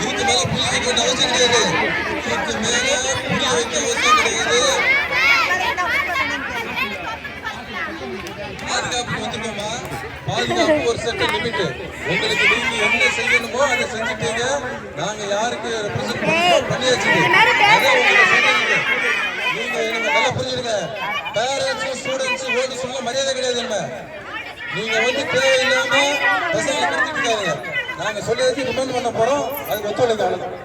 இதுக்கு மேல புரிய வைக்க வேண்டிய அவசியம் கிடையாது. இதுக்கு மேல புரிய வைக்க அவசியம் கிடையாது. பாதுகாப்பு வந்துட்டோமா? பாதுகாப்பு ஒரு செட் லிமிட். உங்களுக்கு நீங்க என்ன செய்யணுமோ அதை செஞ்சுட்டீங்க. நாங்க யாருக்கு ரெப்ரசன்ட் பண்ணியாச்சு. நீங்க நல்லா புரிஞ்சுடுங்க. பேரண்ட்ஸ் ஸ்டூடெண்ட்ஸ் ஓடி சொல்ல மரியாதை கிடையாது. நம்ம நீங்க வந்து தேவையில்லாம பசங்களை கொடுத்துட்டு இருக்காங்க. நாங்க சொல்லியதுக்கு டிபெண்ட் பண்ண போறோம். அதுக்கு ஒத்துழைக்க அவ்வளவுதான்.